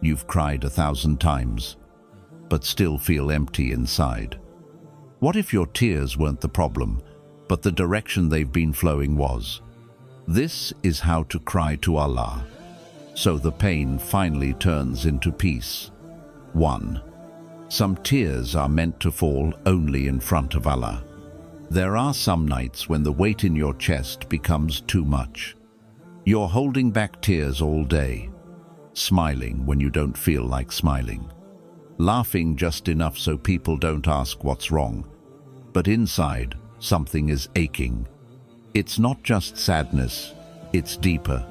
You've cried 1,000 times, but still feel empty inside. What if your tears weren't the problem, but the direction they've been flowing was? This is how to cry to Allah, so the pain finally turns into peace. 1. Some tears are meant to fall only in front of Allah. There are some nights when the weight in your chest becomes too much. You're holding back tears all day, smiling when you don't feel like smiling, laughing just enough so people don't ask what's wrong, but inside something is aching. It's not just sadness, it's deeper.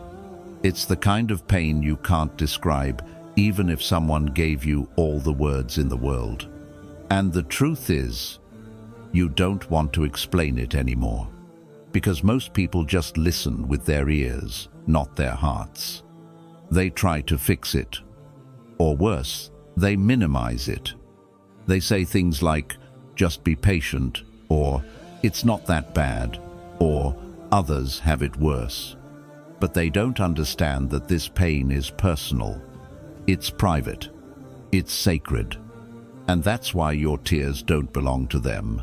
It's the kind of pain you can't describe, even if someone gave you all the words in the world. And the truth is, you don't want to explain it anymore, because most people just listen with their ears, not their hearts. They try to fix it, or worse, they minimize it. They say things like, just be patient, or it's not that bad, or others have it worse. But they don't understand that this pain is personal. It's private. It's sacred. And that's why your tears don't belong to them.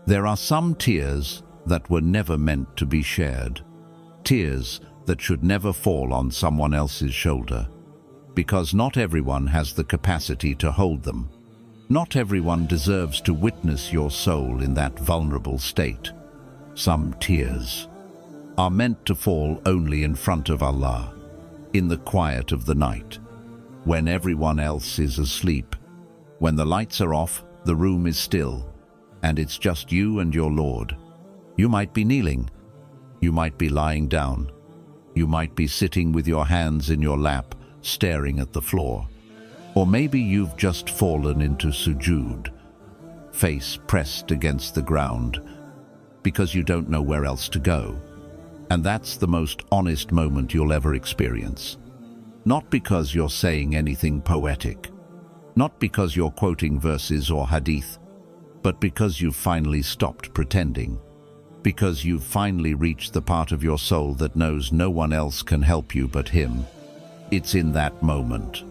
There are some tears that were never meant to be shared. Tears that should never fall on someone else's shoulder. Because not everyone has the capacity to hold them. Not everyone deserves to witness your soul in that vulnerable state. Some tears are meant to fall only in front of Allah, in the quiet of the night, when everyone else is asleep, when the lights are off, the room is still, and it's just you and your Lord. You might be kneeling, you might be lying down, you might be sitting with your hands in your lap, staring at the floor, or maybe you've just fallen into sujood, face pressed against the ground, because you don't know where else to go. And that's the most honest moment you'll ever experience. Not because you're saying anything poetic, not because you're quoting verses or hadith, but because you've finally stopped pretending, because you've finally reached the part of your soul that knows no one else can help you but Him. It's in that moment,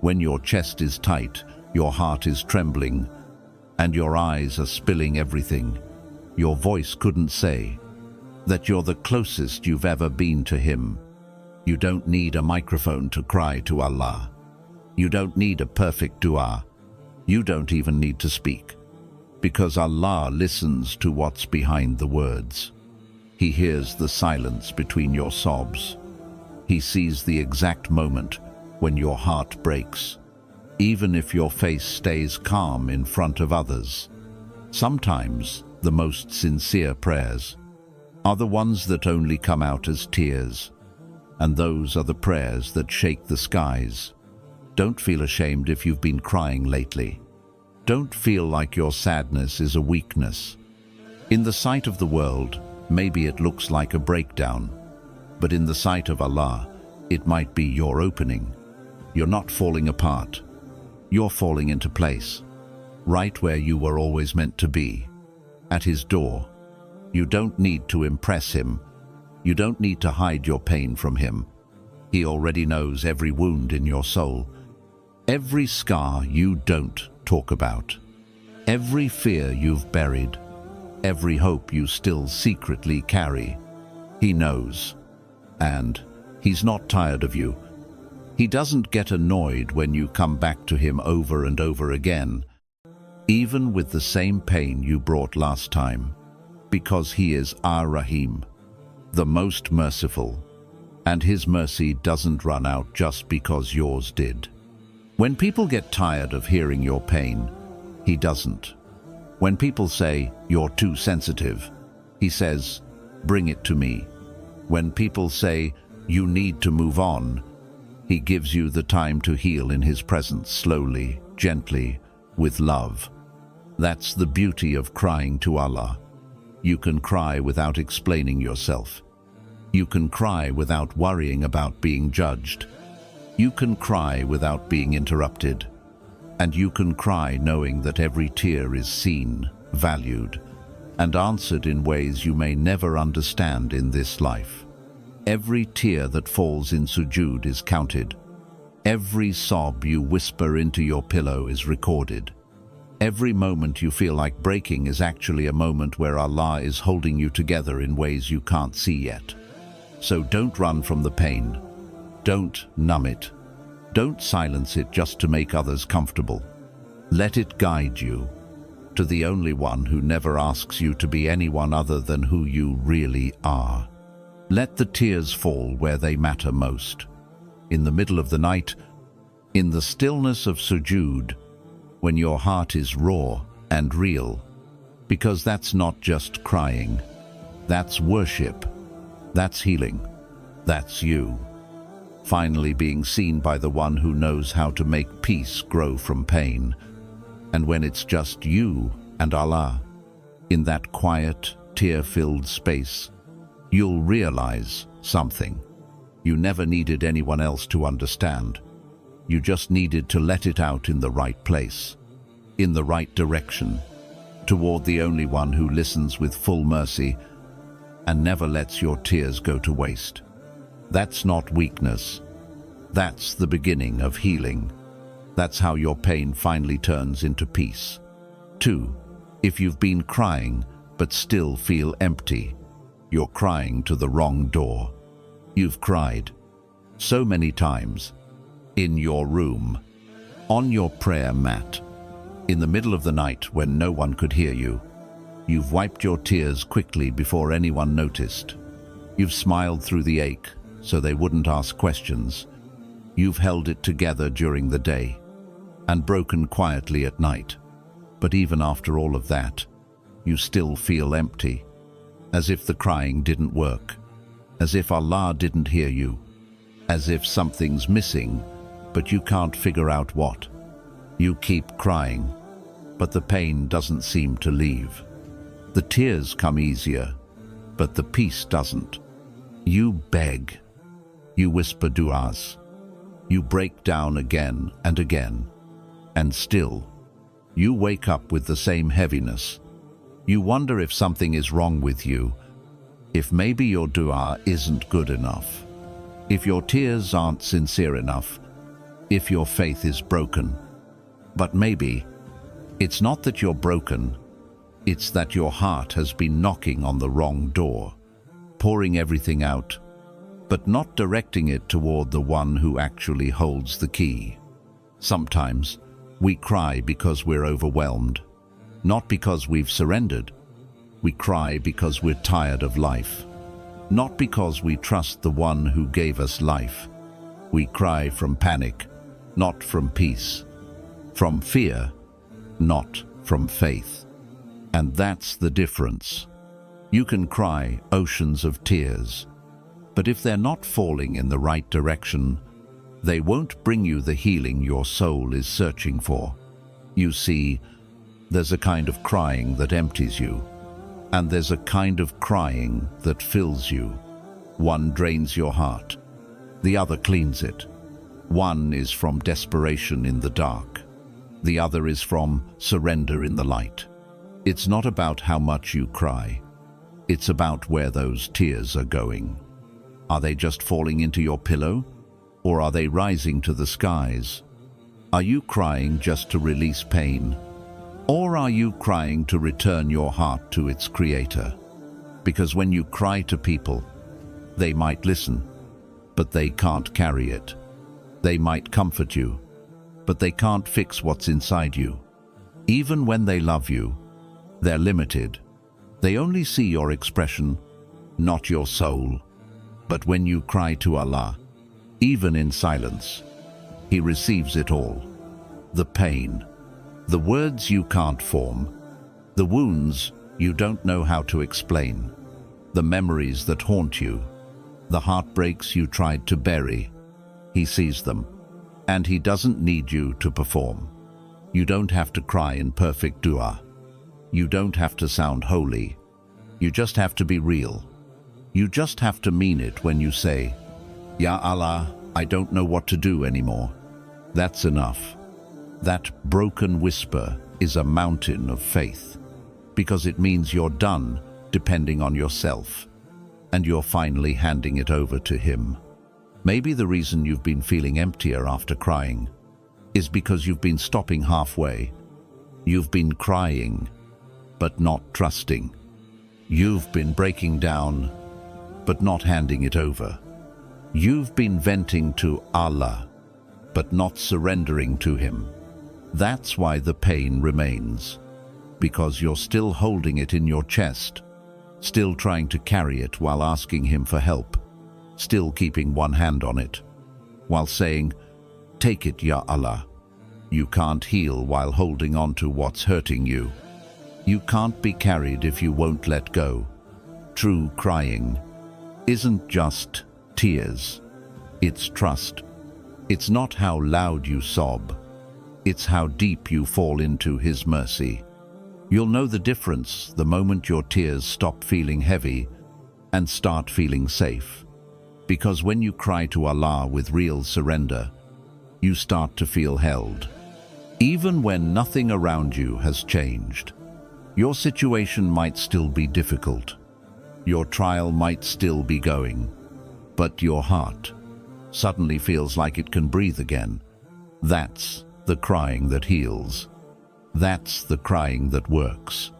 when your chest is tight, your heart is trembling, and your eyes are spilling everything your voice couldn't say, that you're the closest you've ever been to Him. You don't need a microphone to cry to Allah. You don't need a perfect dua. You don't even need to speak, because Allah listens to what's behind the words. He hears the silence between your sobs. He sees the exact moment when your heart breaks, even if your face stays calm in front of others. Sometimes the most sincere prayers are the ones that only come out as tears, and those are the prayers that shake the skies. Don't feel ashamed if you've been crying lately. Don't feel like your sadness is a weakness. In the sight of the world, maybe it looks like a breakdown, but in the sight of Allah, it might be your opening. You're not falling apart. You're falling into place, right where you were always meant to be, at His door. You don't need to impress Him. You don't need to hide your pain from Him. He already knows every wound in your soul, every scar you don't talk about, every fear you've buried, every hope you still secretly carry. He knows, and He's not tired of you. He doesn't get annoyed when you come back to Him over and over again, even with the same pain you brought last time, because He is Ar-Rahim, the most merciful, and His mercy doesn't run out just because yours did. When people get tired of hearing your pain, He doesn't. When people say, you're too sensitive, He says, bring it to me. When people say, you need to move on, He gives you the time to heal in His presence, slowly, gently, with love. That's the beauty of crying to Allah. You can cry without explaining yourself. You can cry without worrying about being judged. You can cry without being interrupted. And you can cry knowing that every tear is seen, valued, and answered in ways you may never understand in this life. Every tear that falls in sujood is counted. Every sob you whisper into your pillow is recorded. Every moment you feel like breaking is actually a moment where Allah is holding you together in ways you can't see yet. So don't run from the pain. Don't numb it. Don't silence it just to make others comfortable. Let it guide you to the only one who never asks you to be anyone other than who you really are. Let the tears fall where they matter most. In the middle of the night, in the stillness of Sujood, when your heart is raw and real, because that's not just crying, that's worship, that's healing, that's you. Finally being seen by the one who knows how to make peace grow from pain. And when it's just you and Allah, in that quiet, tear-filled space, you'll realize something. You never needed anyone else to understand. You just needed to let it out in the right place, in the right direction, toward the only one who listens with full mercy and never lets your tears go to waste. That's not weakness. That's the beginning of healing. That's how your pain finally turns into peace. 2. If you've been crying but still feel empty, you're crying to the wrong door. You've cried so many times, in your room, on your prayer mat, in the middle of the night when no one could hear you. You've wiped your tears quickly before anyone noticed. You've smiled through the ache so they wouldn't ask questions. You've held it together during the day and broken quietly at night. But even after all of that, you still feel empty, as if the crying didn't work, as if Allah didn't hear you, as if something's missing, but you can't figure out what. You keep crying, but the pain doesn't seem to leave. The tears come easier, but the peace doesn't. You beg. You whisper du'as. You break down again and again. And still, you wake up with the same heaviness. You wonder if something is wrong with you, if maybe your dua isn't good enough, if your tears aren't sincere enough, if your faith is broken. But maybe it's not that you're broken, it's that your heart has been knocking on the wrong door, pouring everything out, but not directing it toward the one who actually holds the key. Sometimes we cry because we're overwhelmed, not because we've surrendered. We cry because we're tired of life, not because we trust the one who gave us life. We cry from panic, not from peace, from fear, not from faith. And that's the difference. You can cry oceans of tears, but if they're not falling in the right direction, they won't bring you the healing your soul is searching for. You see, there's a kind of crying that empties you, and there's a kind of crying that fills you. One drains your heart, the other cleans it. One is from desperation in the dark, the other is from surrender in the light. It's not about how much you cry, it's about where those tears are going. Are they just falling into your pillow, or are they rising to the skies? Are you crying just to release pain, or are you crying to return your heart to its creator? Because when you cry to people, they might listen, but they can't carry it. They might comfort you, but they can't fix what's inside you. Even when they love you, they're limited. They only see your expression, not your soul. But when you cry to Allah, even in silence, He receives it all. The pain, the words you can't form, the wounds you don't know how to explain, the memories that haunt you, the heartbreaks you tried to bury. He sees them, and He doesn't need you to perform. You don't have to cry in perfect dua. You don't have to sound holy. You just have to be real. You just have to mean it when you say, "Ya Allah, I don't know what to do anymore." That's enough. That broken whisper is a mountain of faith, because it means you're done depending on yourself, and you're finally handing it over to Him. Maybe the reason you've been feeling emptier after crying is because you've been stopping halfway. You've been crying, but not trusting. You've been breaking down, but not handing it over. You've been venting to Allah, but not surrendering to Him. That's why the pain remains, because you're still holding it in your chest, still trying to carry it while asking Him for help, still keeping one hand on it, while saying, "Take it, Ya Allah." You can't heal while holding on to what's hurting you. You can't be carried if you won't let go. True crying isn't just tears, it's trust. It's not how loud you sob, it's how deep you fall into His mercy. You'll know the difference the moment your tears stop feeling heavy and start feeling safe. Because when you cry to Allah with real surrender, you start to feel held. Even when nothing around you has changed, your situation might still be difficult. Your trial might still be going, but your heart suddenly feels like it can breathe again. That's the crying that heals. That's the crying that works.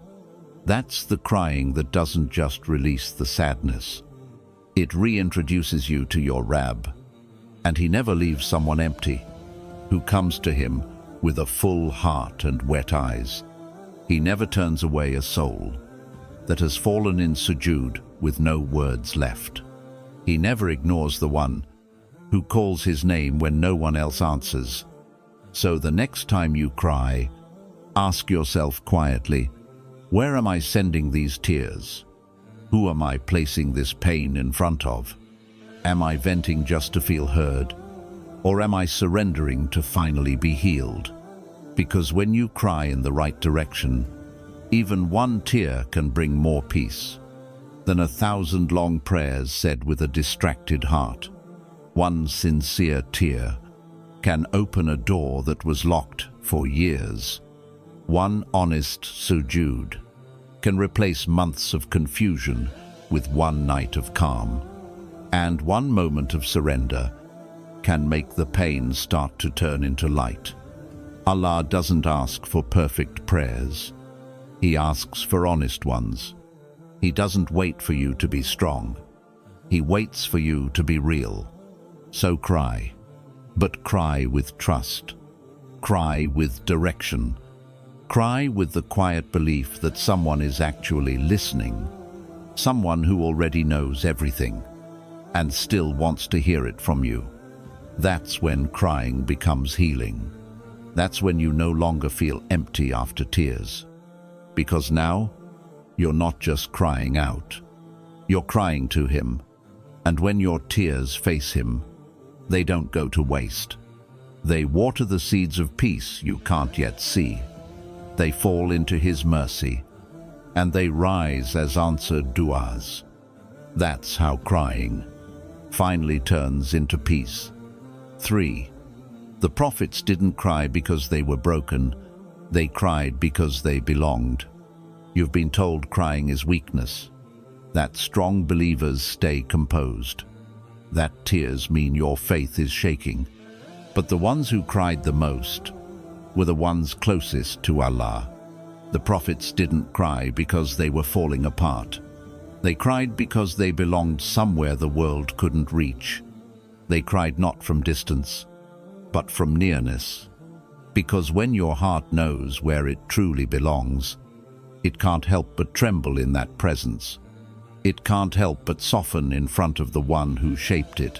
That's the crying that doesn't just release the sadness. It reintroduces you to your Rabb, and He never leaves someone empty who comes to Him with a full heart and wet eyes. He never turns away a soul that has fallen in sujood with no words left. He never ignores the one who calls His name when no one else answers. So the next time you cry, ask yourself quietly, where am I sending these tears? Who am I placing this pain in front of? Am I venting just to feel heard? Or am I surrendering to finally be healed? Because when you cry in the right direction, even one tear can bring more peace than 1,000 long prayers said with a distracted heart. One sincere tear can open a door that was locked for years. One honest sujood can replace months of confusion with one night of calm. And one moment of surrender can make the pain start to turn into light. Allah doesn't ask for perfect prayers. He asks for honest ones. He doesn't wait for you to be strong. He waits for you to be real. So cry, but cry with trust. Cry with direction. Cry with the quiet belief that someone is actually listening, someone who already knows everything and still wants to hear it from you. That's when crying becomes healing. That's when you no longer feel empty after tears. Because now, you're not just crying out. You're crying to Him. And when your tears face Him, they don't go to waste. They water the seeds of peace you can't yet see. They fall into His mercy, and they rise as answered du'as. That's how crying finally turns into peace. 3. The prophets didn't cry because they were broken. They cried because they belonged. You've been told crying is weakness, that strong believers stay composed, that tears mean your faith is shaking. But the ones who cried the most were the ones closest to Allah. The prophets didn't cry because they were falling apart. They cried because they belonged somewhere the world couldn't reach. They cried not from distance, but from nearness. Because when your heart knows where it truly belongs, it can't help but tremble in that presence. It can't help but soften in front of the one who shaped it.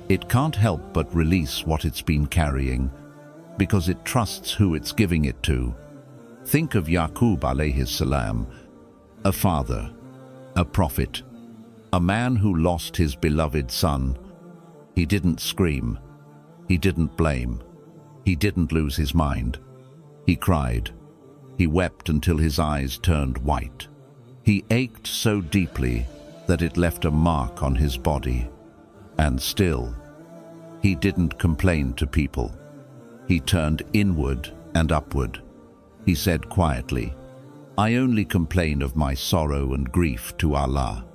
It can't help but release what it's been carrying, because it trusts who it's giving it to. Think of Yaqub, عليه السلام, a father, a prophet, a man who lost his beloved son. He didn't scream. He didn't blame. He didn't lose his mind. He cried. He wept until his eyes turned white. He ached so deeply that it left a mark on his body. And still, he didn't complain to people. He turned inward and upward. He said quietly, "I only complain of my sorrow and grief to Allah."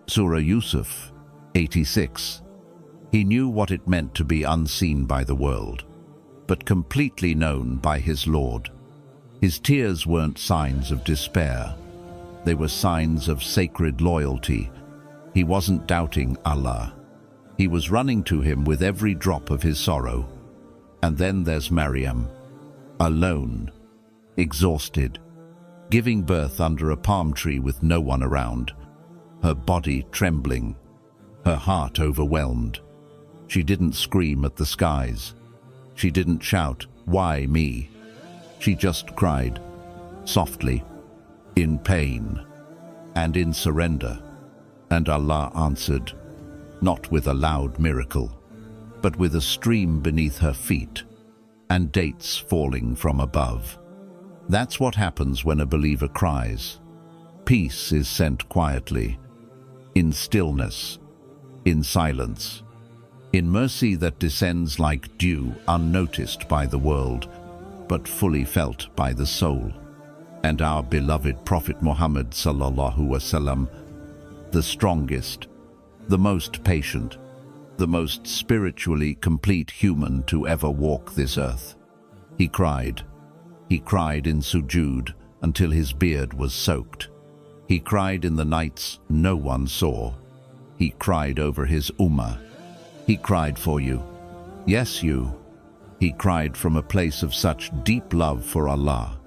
Surah Yusuf 86. He knew what it meant to be unseen by the world, but completely known by his Lord. His tears weren't signs of despair. They were signs of sacred loyalty. He wasn't doubting Allah. He was running to him with every drop of his sorrow. And then there's Maryam, alone, exhausted, giving birth under a palm tree with no one around, her body trembling, her heart overwhelmed. She didn't scream at the skies. She didn't shout, "Why me?" She just cried, softly, in pain and in surrender. And Allah answered, not with a loud miracle, but with a stream beneath her feet and dates falling from above. That's what happens when a believer cries. Peace is sent quietly, in stillness, in silence, in mercy that descends like dew, unnoticed by the world, but fully felt by the soul. And our beloved Prophet Muhammad sallallahu wasallam, the strongest, the most patient, the most spiritually complete human to ever walk this earth. He cried. He cried in Sujood until his beard was soaked. He cried in the nights no one saw. He cried over his Ummah. He cried for you. Yes, you. He cried from a place of such deep love for Allah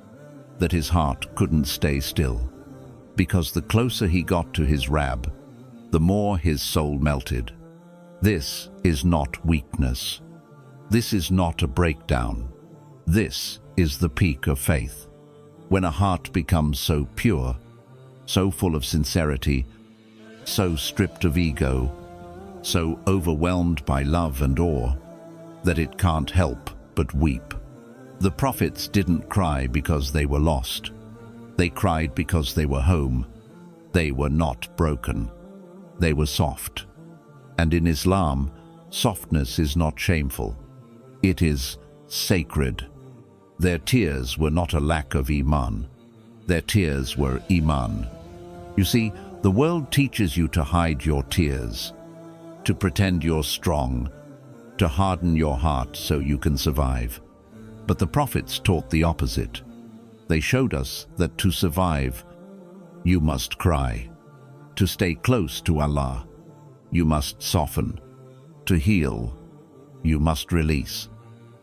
that his heart couldn't stay still, because the closer he got to his Rabb, the more his soul melted. This is not weakness. This is not a breakdown. This is the peak of faith. When a heart becomes so pure, so full of sincerity, so stripped of ego, so overwhelmed by love and awe, that it can't help but weep. The prophets didn't cry because they were lost. They cried because they were home. They were not broken. They were soft. And in Islam, softness is not shameful. It is sacred. Their tears were not a lack of Iman. Their tears were Iman. You see, the world teaches you to hide your tears, to pretend you're strong, to harden your heart so you can survive. But the prophets taught the opposite. They showed us that to survive, you must cry. To stay close to Allah, you must soften. To heal, you must release.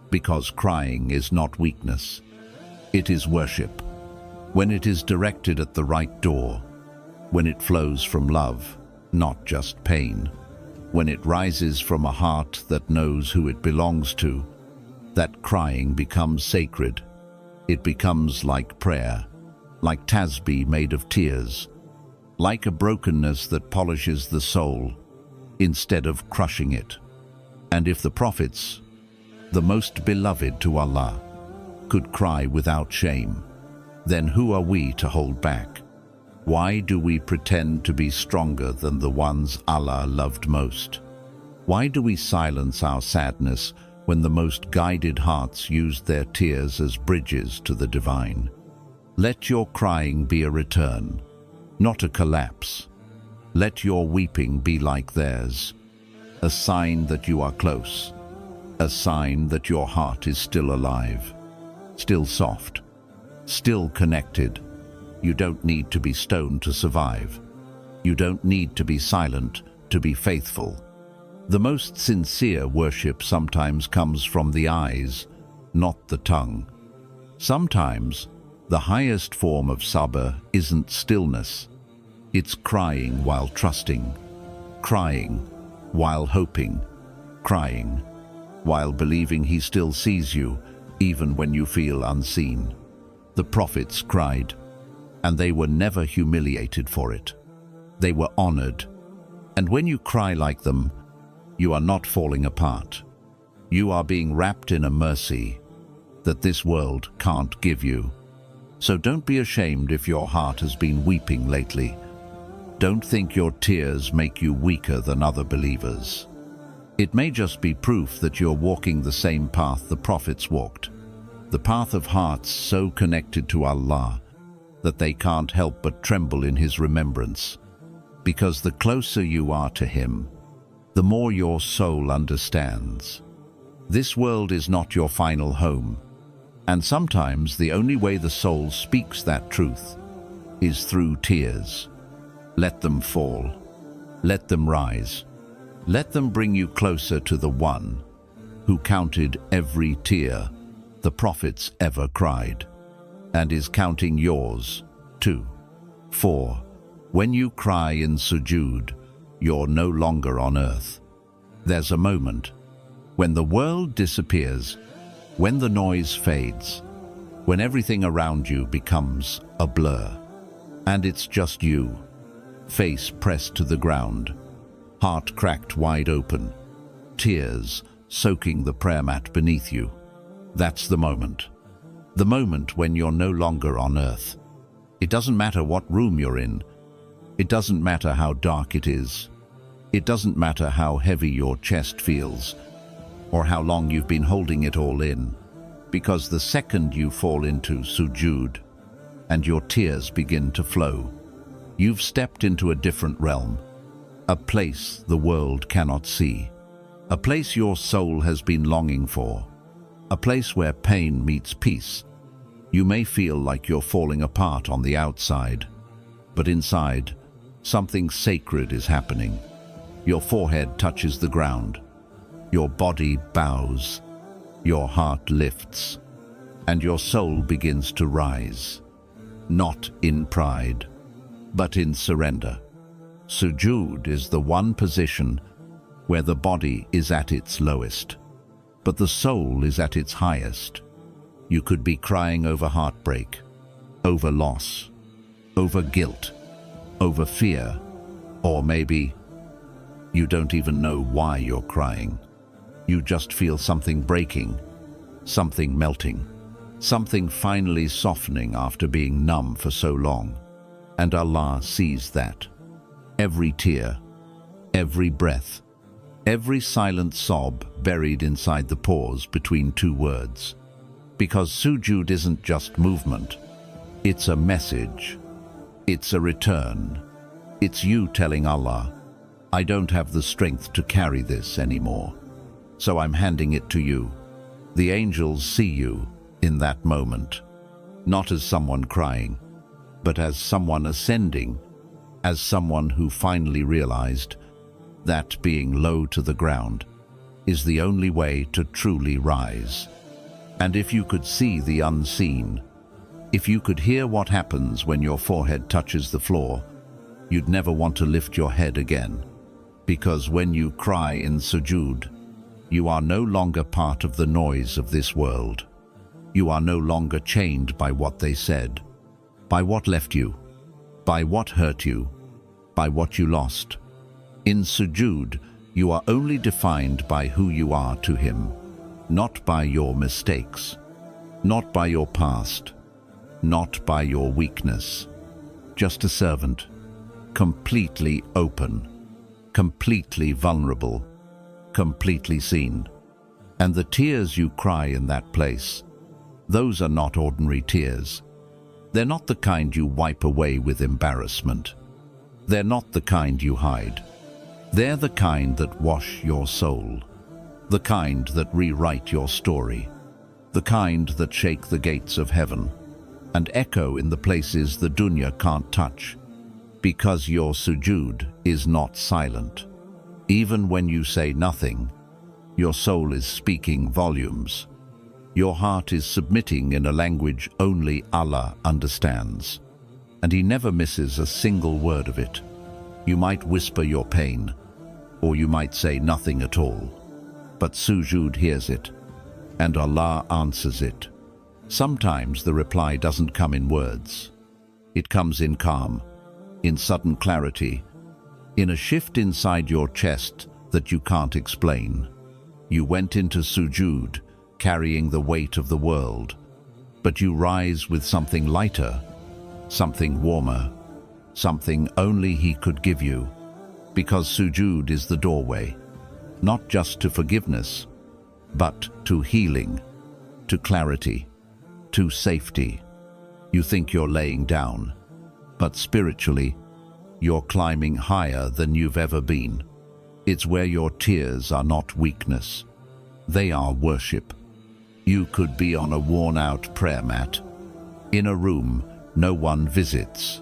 Because crying is not weakness. It is worship. When it is directed at the right door, when it flows from love, not just pain, when it rises from a heart that knows who it belongs to, that crying becomes sacred. It becomes like prayer, like tasbih made of tears, like a brokenness that polishes the soul instead of crushing it. And if the prophets, the most beloved to Allah, could cry without shame, then who are we to hold back? Why do we pretend to be stronger than the ones Allah loved most? Why do we silence our sadness when the most guided hearts used their tears as bridges to the divine? Let your crying be a return, not a collapse. Let your weeping be like theirs, a sign that you are close, a sign that your heart is still alive, still soft, still connected. You don't need to be stoned to survive. You don't need to be silent to be faithful. The most sincere worship sometimes comes from the eyes, not the tongue. Sometimes the highest form of sabr isn't stillness. It's crying while trusting, crying while hoping, crying while believing He still sees you, even when you feel unseen. The prophets cried, and they were never humiliated for it. They were honored. And when you cry like them, you are not falling apart. You are being wrapped in a mercy that this world can't give you. So don't be ashamed if your heart has been weeping lately. Don't think your tears make you weaker than other believers. It may just be proof that you're walking the same path the prophets walked, the path of hearts so connected to Allah that they can't help but tremble in His remembrance. Because the closer you are to Him, the more your soul understands. This world is not your final home, and sometimes the only way the soul speaks that truth is through tears. Let them fall. Let them rise. Let them bring you closer to the one who counted every tear the prophets ever cried, and is counting yours too. For when you cry in sujood, you're no longer on earth. There's a moment when the world disappears, when the noise fades, when everything around you becomes a blur, and it's just you, face pressed to the ground, heart cracked wide open, tears soaking the prayer mat beneath you. That's the moment when you're no longer on earth. It doesn't matter what room you're in. It doesn't matter how dark it is. It doesn't matter how heavy your chest feels, or how long you've been holding it all in, because the second you fall into sujood and your tears begin to flow, you've stepped into a different realm, a place the world cannot see, a place your soul has been longing for, a place where pain meets peace. You may feel like you're falling apart on the outside, but inside, something sacred is happening. Your forehead touches the ground, your body bows, your heart lifts, and your soul begins to rise, not in pride, but in surrender. Sujood is the one position where the body is at its lowest, but the soul is at its highest. You could be crying over heartbreak, over loss, over guilt, over fear, or maybe you don't even know why you're crying. You just feel something breaking, something melting, something finally softening after being numb for so long. And Allah sees that. Every tear, every breath, every silent sob buried inside the pause between two words. Because sujood isn't just movement, it's a message, it's a return. It's you telling Allah, I don't have the strength to carry this anymore, so I'm handing it to you. The angels see you in that moment, not as someone crying, but as someone ascending, as someone who finally realized that being low to the ground is the only way to truly rise. And if you could see the unseen, if you could hear what happens when your forehead touches the floor, you'd never want to lift your head again. Because when you cry in sujood, you are no longer part of the noise of this world. You are no longer chained by what they said, by what left you, by what hurt you, by what you lost. In sujood, you are only defined by who you are to Him, not by your mistakes, not by your past, not by your weakness. Just a servant, completely open, completely vulnerable, completely seen. And the tears you cry in that place, those are not ordinary tears. They're not the kind you wipe away with embarrassment. They're not the kind you hide. They're the kind that wash your soul, the kind that rewrite your story, the kind that shake the gates of heaven and echo in the places the dunya can't touch. Because your sujood is not silent. Even when you say nothing, your soul is speaking volumes. Your heart is submitting in a language only Allah understands, and He never misses a single word of it. You might whisper your pain, or you might say nothing at all, but sujood hears it, and Allah answers it. Sometimes the reply doesn't come in words. It comes in calm, in sudden clarity, in a shift inside your chest that you can't explain. You went into sujood carrying the weight of the world, but you rise with something lighter, something warmer, something only He could give you, because sujood is the doorway, not just to forgiveness, but to healing, to clarity, to safety. You think you're laying down, but spiritually, you're climbing higher than you've ever been. It's where your tears are not weakness. They are worship. You could be on a worn-out prayer mat, in a room no one visits,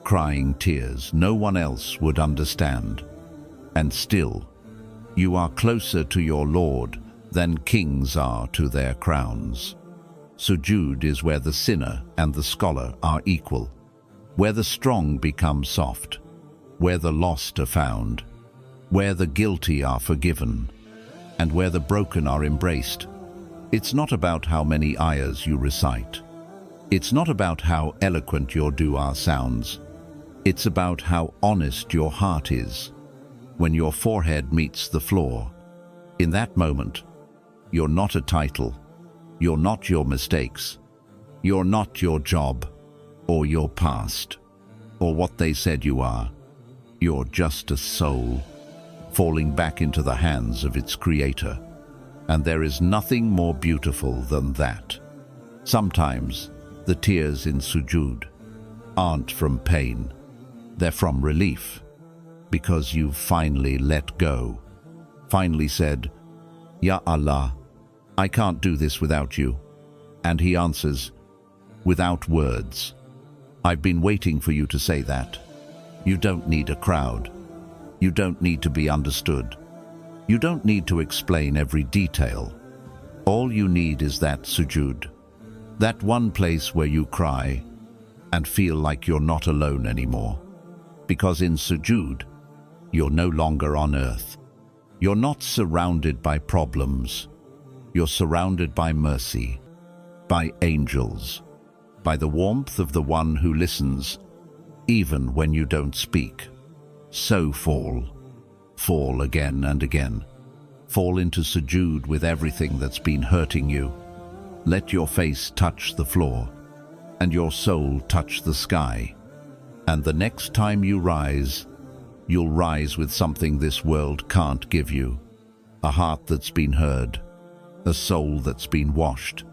crying tears no one else would understand. And still, you are closer to your Lord than kings are to their crowns. Sujood is where the sinner and the scholar are equal, where the strong become soft, where the lost are found, where the guilty are forgiven, and where the broken are embraced. It's not about how many ayahs you recite. It's not about how eloquent your dua sounds. It's about how honest your heart is. When your forehead meets the floor, in that moment, you're not a title. You're not your mistakes. You're not your job, or your past, or what they said you are. You're just a soul, falling back into the hands of its creator. And there is nothing more beautiful than that. Sometimes, the tears in sujood aren't from pain. They're from relief, because you've finally let go. Finally said, Ya Allah, I can't do this without you. And he answers, without words. I've been waiting for you to say that. You don't need a crowd. You don't need to be understood. You don't need to explain every detail. All you need is that sujood, that one place where you cry and feel like you're not alone anymore. Because in sujood, you're no longer on earth. You're not surrounded by problems. You're surrounded by mercy, by angels, by the warmth of the one who listens, even when you don't speak. So fall again and again. Fall into sujood with everything that's been hurting you. Let your face touch the floor, and your soul touch the sky. And the next time you rise, you'll rise with something this world can't give you. A heart that's been heard, a soul that's been washed,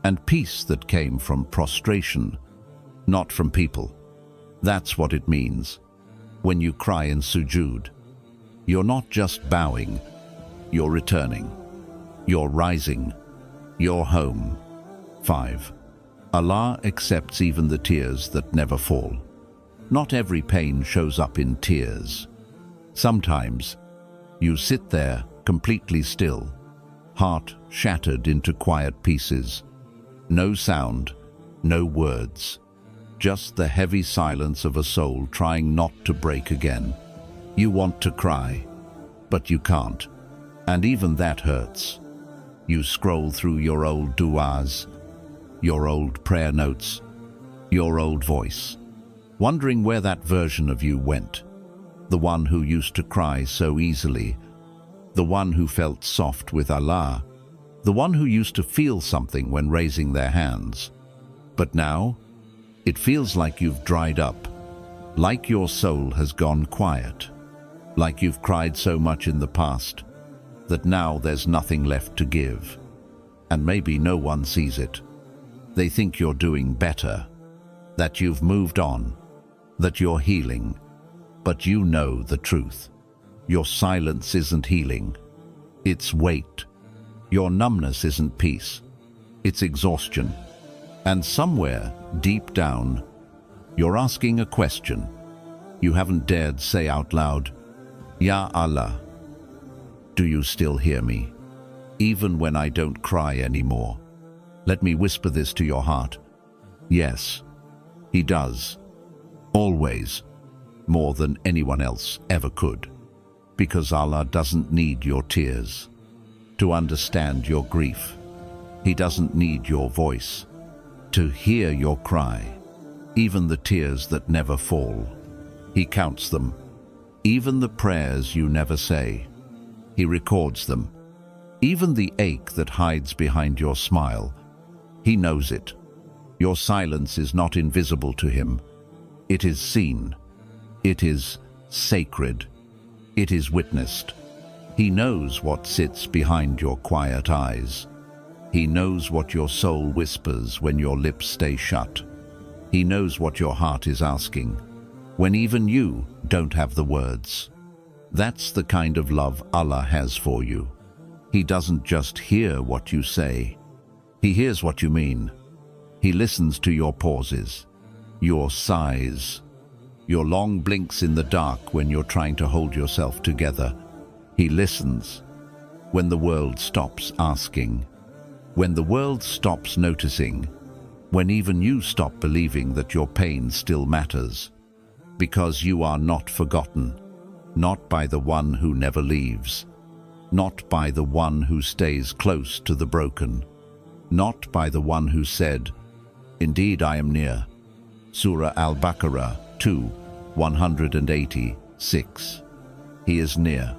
and peace that came from prostration, not from people. That's what it means. When you cry in sujood, you're not just bowing, you're returning. You're rising. You're home. 5. Allah accepts even the tears that never fall. Not every pain shows up in tears. Sometimes you sit there completely still, heart shattered into quiet pieces. No sound, no words, just the heavy silence of a soul trying not to break again. You want to cry, but you can't, and even that hurts. You scroll through your old du'as, your old prayer notes, your old voice, wondering where that version of you went, the one who used to cry so easily, the one who felt soft with Allah, the one who used to feel something when raising their hands. But now, it feels like you've dried up, like your soul has gone quiet, like you've cried so much in the past that now there's nothing left to give. And maybe no one sees it. They think you're doing better, that you've moved on, that you're healing, but you know the truth. Your silence isn't healing, it's weight. Your numbness isn't peace, it's exhaustion. And somewhere, deep down, you're asking a question you haven't dared say out loud. Ya Allah, do you still hear me? Even when I don't cry anymore. Let me whisper this to your heart. Yes, He does. Always. More than anyone else ever could. Because Allah doesn't need your tears to understand your grief. He doesn't need your voice to hear your cry, even the tears that never fall. He counts them, even the prayers you never say. He records them, even the ache that hides behind your smile. He knows it. Your silence is not invisible to Him. It is seen. It is sacred. It is witnessed. He knows what sits behind your quiet eyes. He knows what your soul whispers when your lips stay shut. He knows what your heart is asking, when even you don't have the words. That's the kind of love Allah has for you. He doesn't just hear what you say. He hears what you mean. He listens to your pauses, your sighs, your long blinks in the dark when you're trying to hold yourself together. He listens when the world stops asking, when the world stops noticing, when even you stop believing that your pain still matters. Because you are not forgotten, not by the one who never leaves, not by the one who stays close to the broken, not by the one who said, "Indeed I am near." Surah Al-Baqarah 2:186. He is near,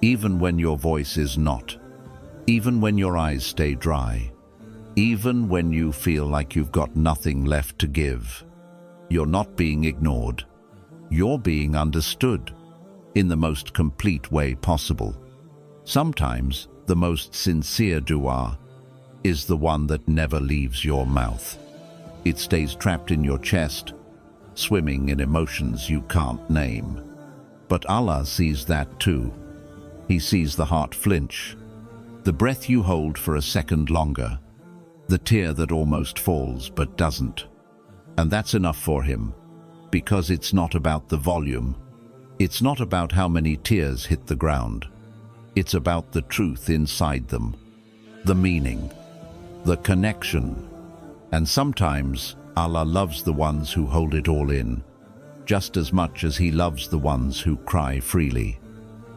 even when your voice is not, even when your eyes stay dry, even when you feel like you've got nothing left to give. You're not being ignored. You're being understood in the most complete way possible. Sometimes the most sincere dua is the one that never leaves your mouth. It stays trapped in your chest, swimming in emotions you can't name. But Allah sees that too. He sees the heart flinch, the breath you hold for a second longer, the tear that almost falls but doesn't. And that's enough for Him, because it's not about the volume. It's not about how many tears hit the ground. It's about the truth inside them, the meaning, the connection. And sometimes Allah loves the ones who hold it all in, just as much as He loves the ones who cry freely.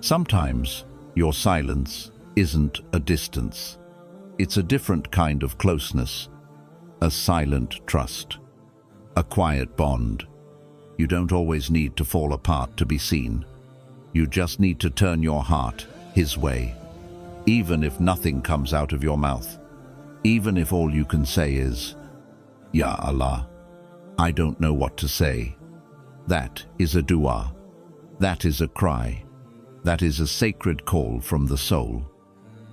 Sometimes your silence isn't a distance. It's a different kind of closeness, a silent trust, a quiet bond. You don't always need to fall apart to be seen. You just need to turn your heart His way, even if nothing comes out of your mouth, even if all you can say is, "Ya Allah, I don't know what to say." That is a dua. That is a cry. That is a sacred call from the soul.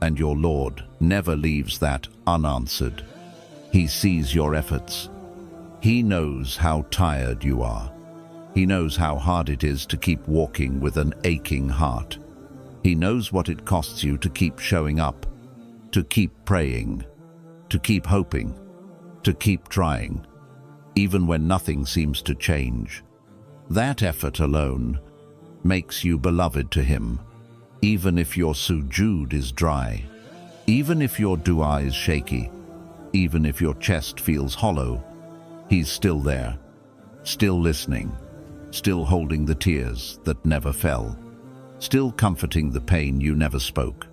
And your Lord never leaves that unanswered. He sees your efforts. He knows how tired you are. He knows how hard it is to keep walking with an aching heart. He knows what it costs you to keep showing up, to keep praying, to keep hoping, to keep trying, even when nothing seems to change. That effort alone makes you beloved to Him, even if your sujood is dry, even if your dua is shaky, even if your chest feels hollow. He's still there, still listening, still holding the tears that never fell, still comforting the pain you never spoke,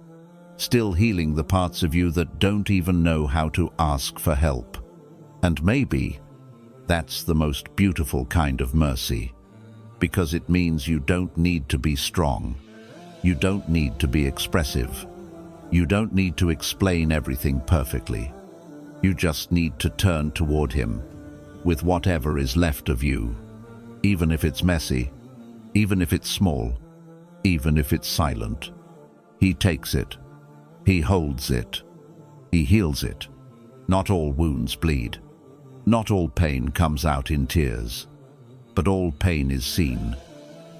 still healing the parts of you that don't even know how to ask for help. And maybe that's the most beautiful kind of mercy, because it means you don't need to be strong. You don't need to be expressive. You don't need to explain everything perfectly. You just need to turn toward Him with whatever is left of you, even if it's messy, even if it's small, even if it's silent. He takes it. He holds it. He heals it. Not all wounds bleed. Not all pain comes out in tears. But all pain is seen.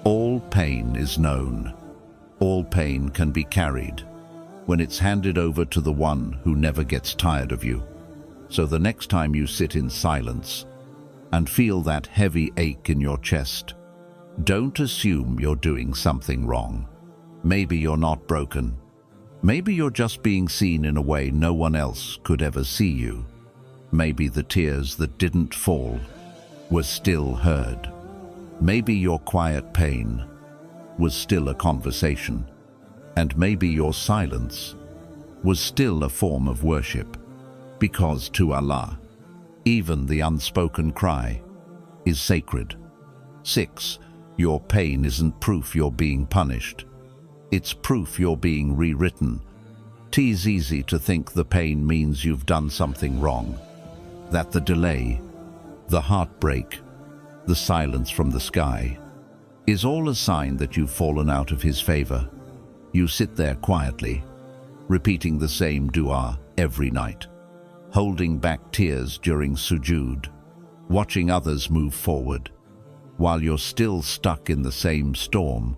All pain is known. All pain can be carried when it's handed over to the one who never gets tired of you. So the next time you sit in silence and feel that heavy ache in your chest, don't assume you're doing something wrong. Maybe you're not broken. Maybe you're just being seen in a way no one else could ever see you. Maybe the tears that didn't fall were still heard. Maybe your quiet pain was still a conversation. And maybe your silence was still a form of worship. Because to Allah, even the unspoken cry is sacred. 6. Your pain isn't proof you're being punished. It's proof you're being rewritten. 'Tis easy to think the pain means you've done something wrong, that the delay, the heartbreak, the silence from the sky is all a sign that you've fallen out of His favor. You sit there quietly, repeating the same dua every night, holding back tears during sujood, watching others move forward, while you're still stuck in the same storm,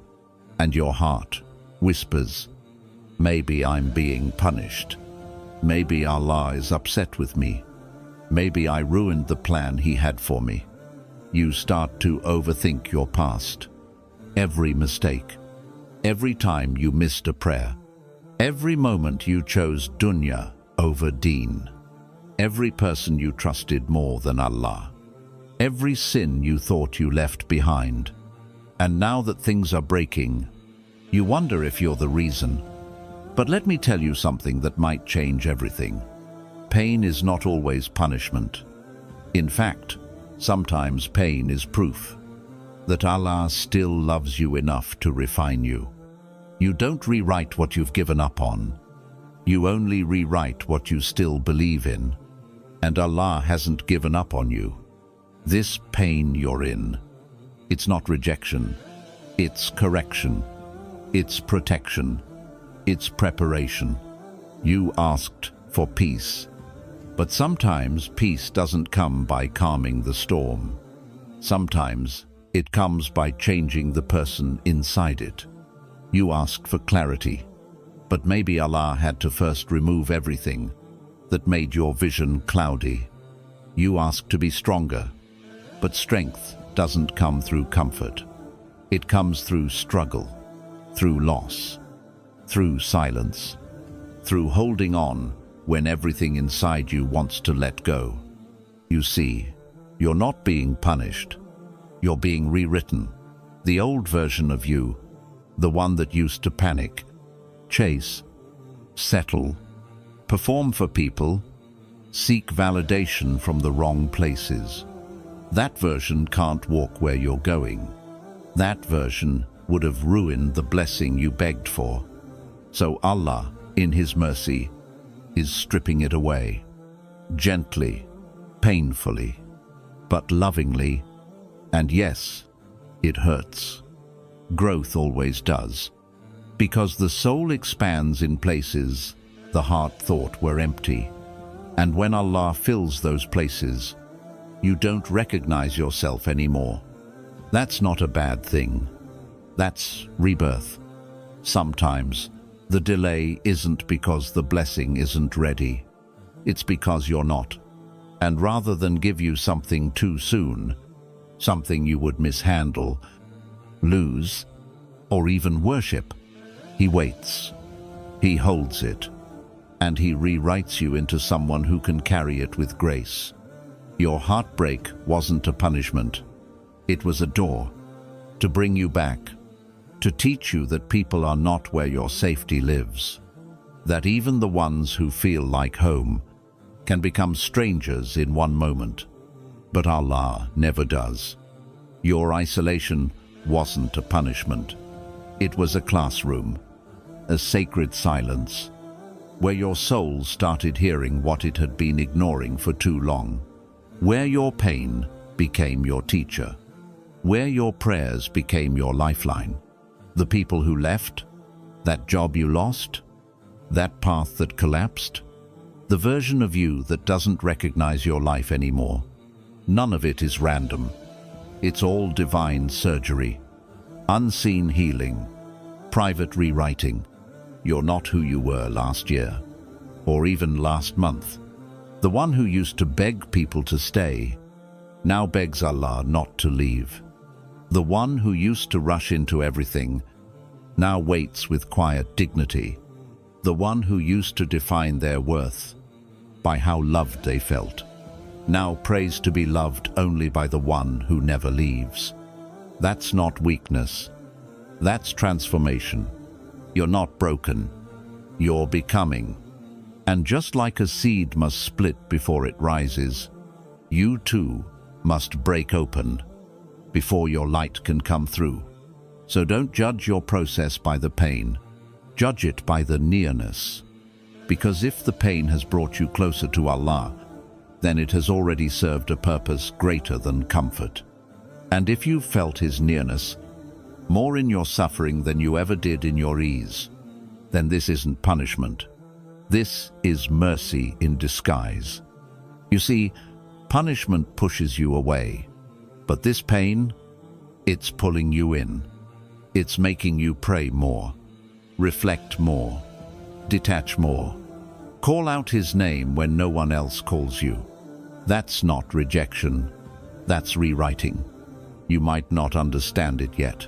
And your heart whispers, maybe I'm being punished. Maybe Allah is upset with me. Maybe I ruined the plan He had for me. You start to overthink your past. Every mistake, every time you missed a prayer, every moment you chose dunya over deen, every person you trusted more than Allah, every sin you thought you left behind. And now that things are breaking, you wonder if you're the reason. But let me tell you something that might change everything. Pain is not always punishment. In fact, sometimes pain is proof that Allah still loves you enough to refine you. You don't rewrite what you've given up on. You only rewrite what you still believe in. And Allah hasn't given up on you. This pain you're in, it's not rejection. It's correction. It's protection. It's preparation. You asked for peace. But sometimes peace doesn't come by calming the storm. Sometimes it comes by changing the person inside it. You asked for clarity, but maybe Allah had to first remove everything that made your vision cloudy. You asked to be stronger, but strength doesn't come through comfort. It comes through struggle, through loss, through silence, through holding on when everything inside you wants to let go. You see, you're not being punished. You're being rewritten. The old version of you, the one that used to panic, chase, settle, perform for people, seek validation from the wrong places. That version can't walk where you're going. That version would have ruined the blessing you begged for. So Allah, in His mercy, is stripping it away, gently, painfully, but lovingly. And yes, it hurts. Growth always does, because the soul expands in places the heart thought were empty. And when Allah fills those places, you don't recognize yourself anymore. That's not a bad thing. That's rebirth. Sometimes the delay isn't because the blessing isn't ready. It's because you're not. And rather than give you something too soon, something you would mishandle, lose, or even worship, He waits. He holds it. And He rewrites you into someone who can carry it with grace. Your heartbreak wasn't a punishment. It was a door to bring you back, to teach you that people are not where your safety lives, that even the ones who feel like home can become strangers in one moment. But Allah never does. Your isolation wasn't a punishment. It was a classroom, a sacred silence, where your soul started hearing what it had been ignoring for too long, where your pain became your teacher, where your prayers became your lifeline. The people who left, that job you lost, that path that collapsed, the version of you that doesn't recognize your life anymore. None of it is random. It's all divine surgery, unseen healing, private rewriting. You're not who you were last year, or even last month. The one who used to beg people to stay now begs Allah not to leave. The one who used to rush into everything now waits with quiet dignity. The one who used to define their worth by how loved they felt now prays to be loved only by the one who never leaves. That's not weakness. That's transformation. You're not broken. You're becoming. And just like a seed must split before it rises, you too must break open before your light can come through. So don't judge your process by the pain. Judge it by the nearness. Because if the pain has brought you closer to Allah, then it has already served a purpose greater than comfort. And if you've felt His nearness more in your suffering than you ever did in your ease, then this isn't punishment. This is mercy in disguise. You see, punishment pushes you away, but this pain, it's pulling you in. It's making you pray more, reflect more, detach more. Call out His name when no one else calls you. That's not rejection, that's rewriting. You might not understand it yet.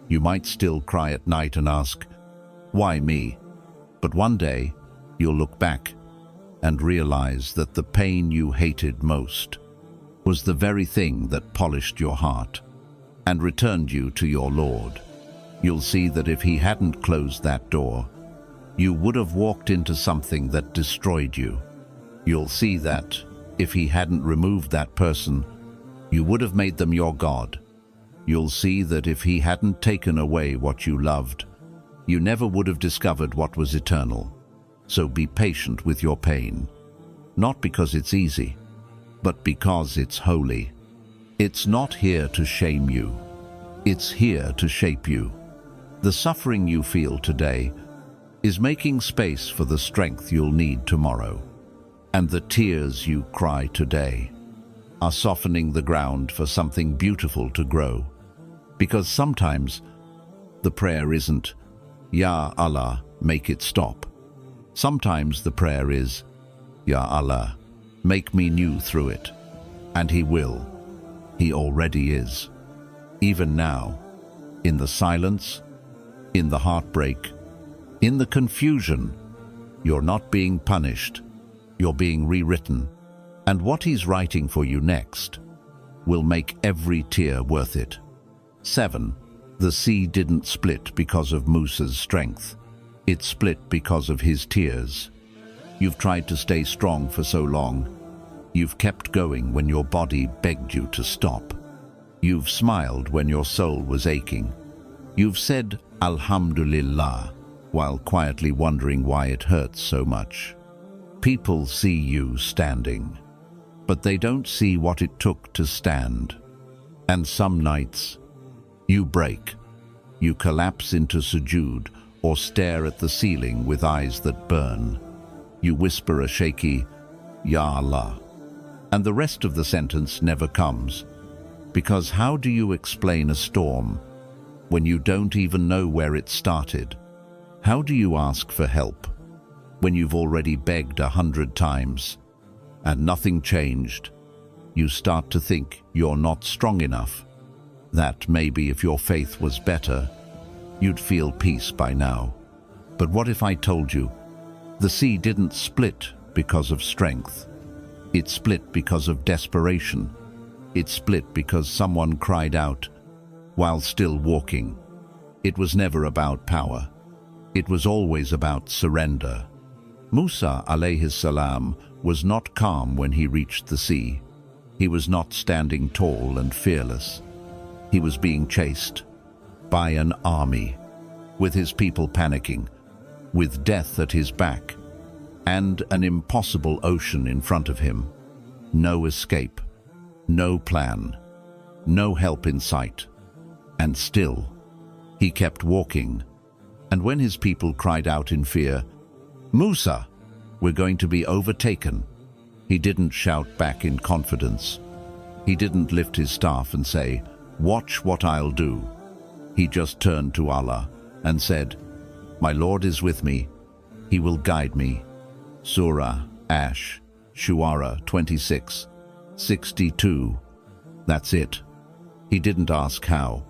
You might still cry at night and ask, why me? But one day, you'll look back and realize that the pain you hated most was the very thing that polished your heart and returned you to your Lord. You'll see that if He hadn't closed that door, you would have walked into something that destroyed you. You'll see that if He hadn't removed that person, you would have made them your God. You'll see that if He hadn't taken away what you loved, you never would have discovered what was eternal. So be patient with your pain, not because it's easy, but because it's holy. It's not here to shame you. It's here to shape you. The suffering you feel today is making space for the strength you'll need tomorrow. And the tears you cry today are softening the ground for something beautiful to grow. Because sometimes the prayer isn't, Ya Allah, make it stop. Sometimes the prayer is, Ya Allah, make me new through it. And He will. He already is. Even now, in the silence, in the heartbreak, in the confusion, you're not being punished, you're being rewritten. And what He's writing for you next will make every tear worth it. 7. The sea didn't split because of Musa's strength. It split because of his tears. You've tried to stay strong for so long. You've kept going when your body begged you to stop. You've smiled when your soul was aching. You've said, Alhamdulillah, while quietly wondering why it hurts so much. People see you standing, but they don't see what it took to stand. And some nights, you break. You collapse into sujood or stare at the ceiling with eyes that burn. You whisper a shaky, Ya Allah. And the rest of the sentence never comes. Because how do you explain a storm when you don't even know where it started? How do you ask for help when you've already begged 100 times and nothing changed? You start to think you're not strong enough, that maybe if your faith was better, you'd feel peace by now. But what if I told you the sea didn't split because of strength? It split because of desperation. It split because someone cried out while still walking. It was never about power. It was always about surrender. Musa, alayhi salam, was not calm when he reached the sea. He was not standing tall and fearless. He was being chased by an army, with his people panicking, with death at his back, and an impossible ocean in front of him. No escape, no plan, no help in sight. And still, he kept walking. And when his people cried out in fear, Musa, we're going to be overtaken, he didn't shout back in confidence. He didn't lift his staff and say, watch what I'll do. He just turned to Allah and said, my Lord is with me. He will guide me. Surah Ash, Shuara 26, 62. That's it. He didn't ask how.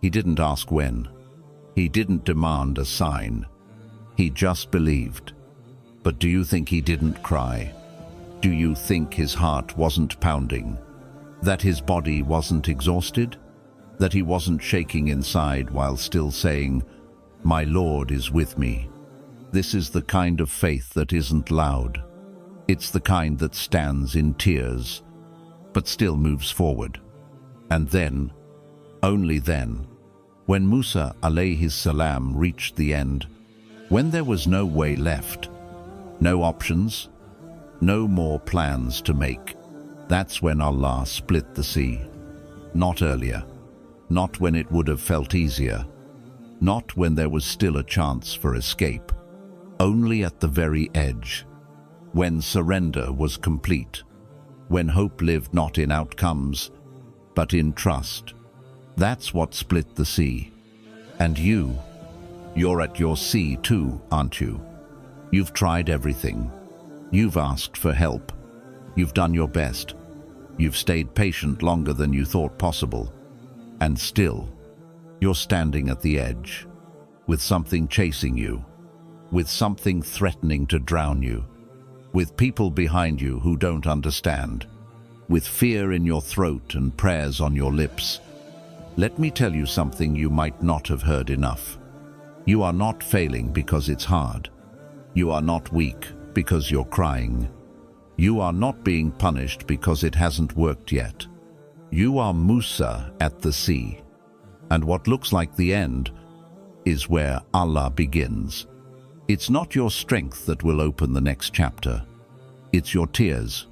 He didn't ask when. He didn't demand a sign. He just believed. But do you think he didn't cry? Do you think his heart wasn't pounding? That his body wasn't exhausted? That he wasn't shaking inside while still saying, my Lord is with me? This is the kind of faith that isn't loud. It's the kind that stands in tears, but still moves forward. And then, only then, when Musa alayhi salam reached the end, when there was no way left, no options, no more plans to make, that's when Allah split the sea. Not earlier, not when it would have felt easier, not when there was still a chance for escape, only at the very edge, when surrender was complete, when hope lived not in outcomes, but in trust. That's what split the sea. And you're at your sea too, aren't you? You've tried everything. You've asked for help. You've done your best. You've stayed patient longer than you thought possible. And still, you're standing at the edge, with something chasing you, with something threatening to drown you, with people behind you who don't understand, with fear in your throat and prayers on your lips. Let me tell you something you might not have heard enough. You are not failing because it's hard. You are not weak because you're crying. You are not being punished because it hasn't worked yet. You are Musa at the sea. And what looks like the end is where Allah begins. It's not your strength that will open the next chapter. It's your tears.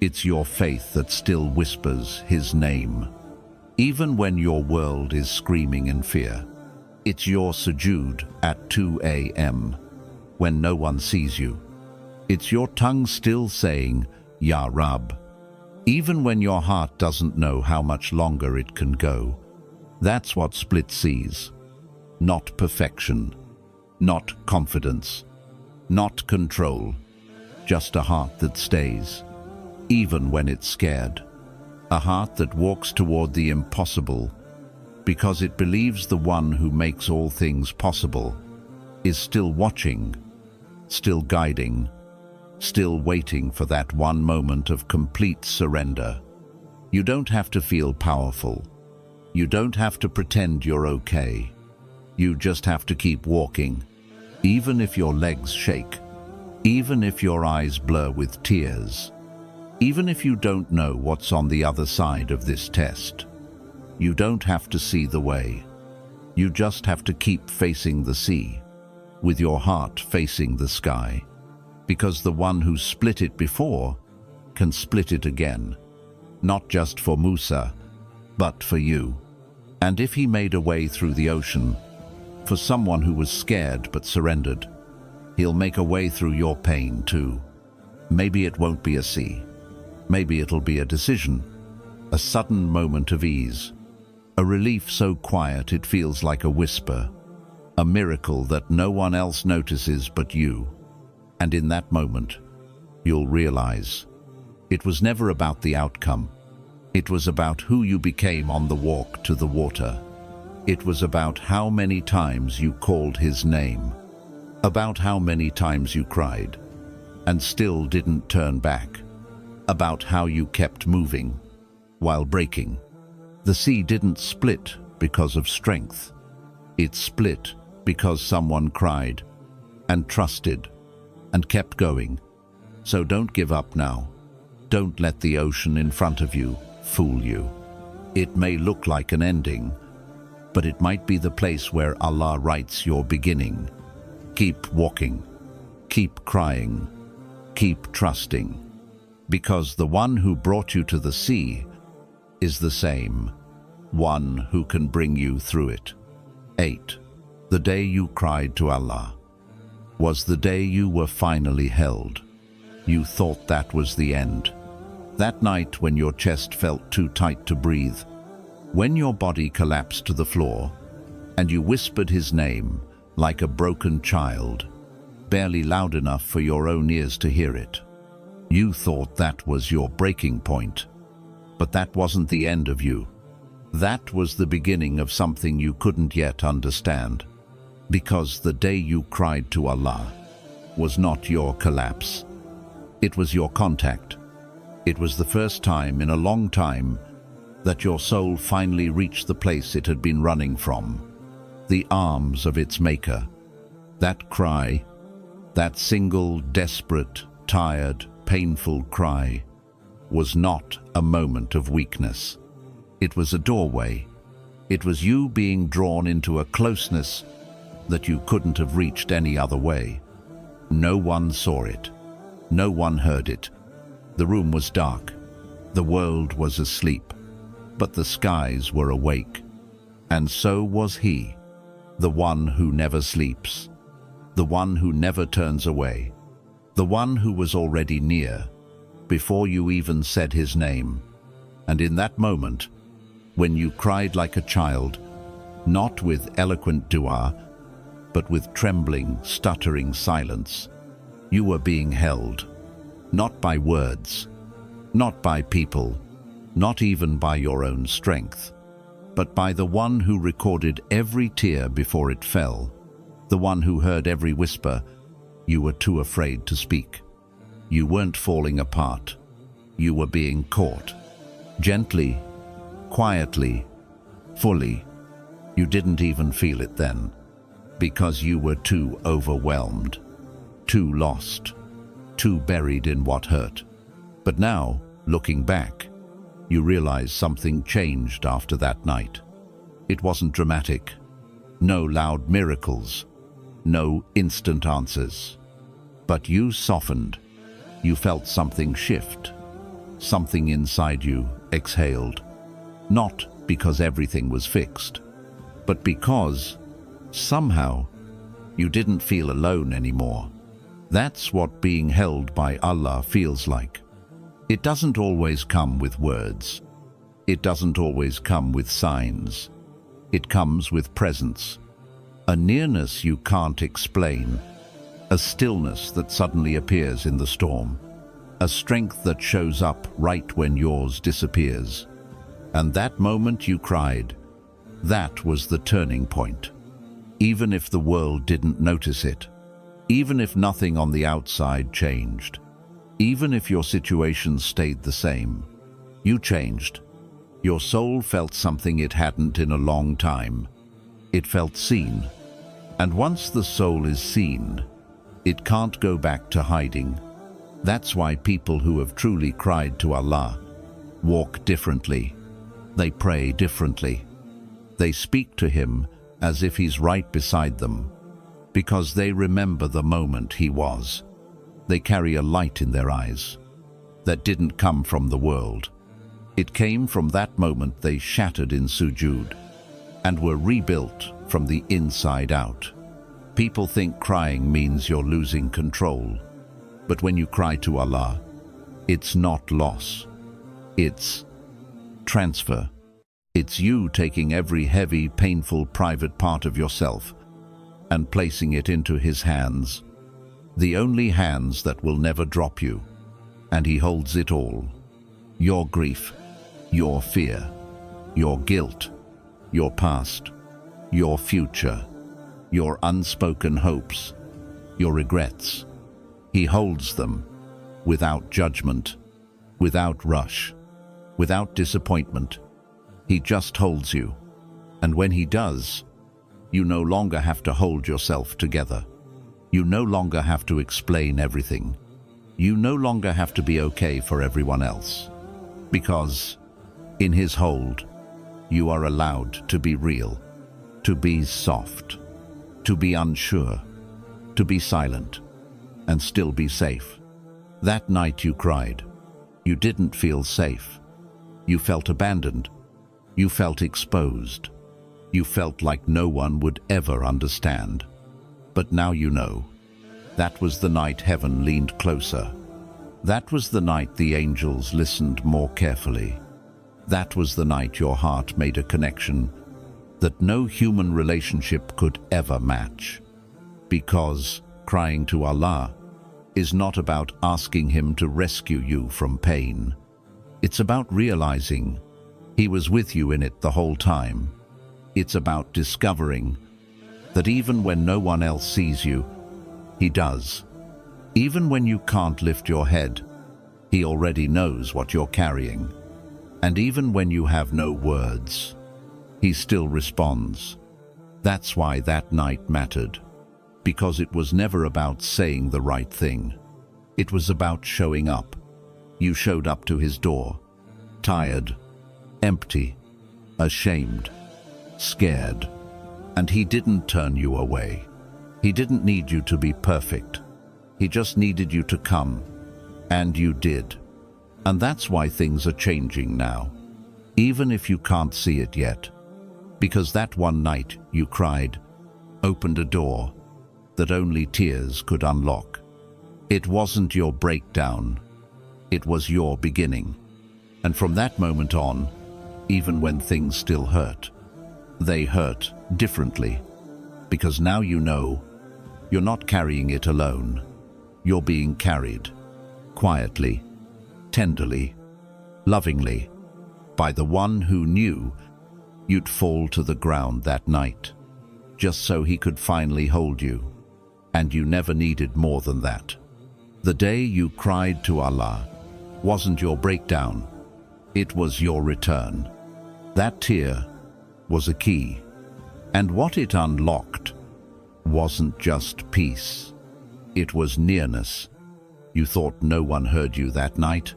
It's your faith that still whispers His name, even when your world is screaming in fear. It's your sujood at 2 a.m. when no one sees you. It's your tongue still saying, Ya Rab, even when your heart doesn't know how much longer it can go. That's what split sees. Not perfection, not confidence, not control, just a heart that stays, even when it's scared. A heart that walks toward the impossible because it believes the one who makes all things possible is still watching, still guiding, still waiting for that one moment of complete surrender. You don't have to feel powerful. You don't have to pretend you're okay. You just have to keep walking, even if your legs shake, even if your eyes blur with tears, even if you don't know what's on the other side of this test. You don't have to see the way. You just have to keep facing the sea, with your heart facing the sky, because the one who split it before can split it again, not just for Musa, but for you. And if He made a way through the ocean for someone who was scared but surrendered, He'll make a way through your pain too. Maybe it won't be a sea. Maybe it'll be a decision, a sudden moment of ease, a relief so quiet it feels like a whisper, a miracle that no one else notices but you. And in that moment, you'll realize it was never about the outcome. It was about who you became on the walk to the water. It was about how many times you called His name, about how many times you cried and still didn't turn back, about how you kept moving while breaking. The sea didn't split because of strength. It split because someone cried and trusted and kept going. So don't give up now. Don't let the ocean in front of you fool you. It may look like an ending, but it might be the place where Allah writes your beginning. Keep walking, keep crying, keep trusting, because the one who brought you to the sea is the same one who can bring you through it. 8. The day you cried to Allah was the day you were finally held. You thought that was the end. That night when your chest felt too tight to breathe, when your body collapsed to the floor, and you whispered His name like a broken child, barely loud enough for your own ears to hear it. You thought that was your breaking point. But that wasn't the end of you. That was the beginning of something you couldn't yet understand. Because the day you cried to Allah was not your collapse. It was your contact. It was the first time in a long time that your soul finally reached the place it had been running from, the arms of its maker. That cry, that single, desperate, tired, painful cry, was not a moment of weakness. It was a doorway. It was you being drawn into a closeness that you couldn't have reached any other way. No one saw it. No one heard it. The room was dark. The world was asleep. But the skies were awake. And so was He, the one who never sleeps, the one who never turns away, the one who was already near before you even said His name. And in that moment, when you cried like a child, not with eloquent dua, but with trembling, stuttering silence. You were being held, not by words, not by people, not even by your own strength, but by the one who recorded every tear before it fell, the one who heard every whisper. You were too afraid to speak. You weren't falling apart. You were being caught. Gently, quietly, fully. You didn't even feel it then, because you were too overwhelmed, too lost, too buried in what hurt. But now, looking back, you realize something changed after that night. It wasn't dramatic. No loud miracles. No instant answers. But you softened. You felt something shift. Something inside you exhaled. Not because everything was fixed, but because, somehow, you didn't feel alone anymore. That's what being held by Allah feels like. It doesn't always come with words. It doesn't always come with signs. It comes with presence. A nearness you can't explain. A stillness that suddenly appears in the storm. A strength that shows up right when yours disappears. And that moment you cried, that was the turning point. Even if the world didn't notice it, even if nothing on the outside changed, even if your situation stayed the same, you changed. Your soul felt something it hadn't in a long time. It felt seen. And once the soul is seen, it can't go back to hiding. That's why people who have truly cried to Allah walk differently. They pray differently. They speak to Him as if He's right beside them, because they remember the moment He was. They carry a light in their eyes that didn't come from the world. It came from that moment they shattered in sujood and were rebuilt from the inside out. People think crying means you're losing control, but when you cry to Allah, it's not loss. It's transfer. It's you taking every heavy, painful, private part of yourself and placing it into His hands, the only hands that will never drop you, and He holds it all. Your grief, your fear, your guilt, your past, your future, your unspoken hopes, your regrets. He holds them without judgment, without rush, without disappointment. He just holds you. And when He does, you no longer have to hold yourself together. You no longer have to explain everything. You no longer have to be okay for everyone else. Because in His hold, you are allowed to be real, to be soft, to be unsure, to be silent, and still be safe. That night you cried. You didn't feel safe. You felt abandoned. You felt exposed. You felt like no one would ever understand. But now you know. That was the night heaven leaned closer. That was the night the angels listened more carefully. That was the night your heart made a connection that no human relationship could ever match. Because crying to Allah is not about asking Him to rescue you from pain. It's about realizing He was with you in it the whole time. It's about discovering that even when no one else sees you, He does. Even when you can't lift your head, He already knows what you're carrying. And even when you have no words, He still responds. That's why that night mattered. Because it was never about saying the right thing. It was about showing up. You showed up to His door, tired, empty, ashamed, scared. And He didn't turn you away. He didn't need you to be perfect. He just needed you to come. And you did. And that's why things are changing now. Even if you can't see it yet. Because that one night you cried opened a door that only tears could unlock. It wasn't your breakdown. It was your beginning. And from that moment on, even when things still hurt, They hurt differently, because now you know you're not carrying it alone. You're being carried, quietly, tenderly, lovingly, by the one who knew you'd fall to the ground that night, just so he could finally hold you. And you never needed more than that. The day you cried to Allah wasn't your breakdown, it was your return. That tear was a key, and what it unlocked wasn't just peace, it was nearness. You thought no one heard you that night,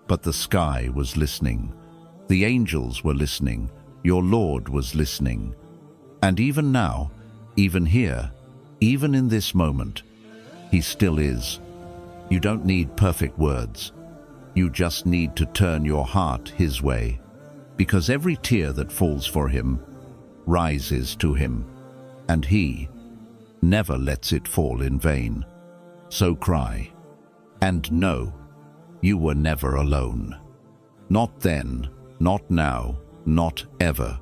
but the sky was listening, the angels were listening, your Lord was listening. And even now, even here, even in this moment, He still is. You don't need perfect words. You just need to turn your heart His way, because every tear that falls for Him rises to Him, and He never lets it fall in vain. So cry, and know you were never alone. Not then, not now, not ever.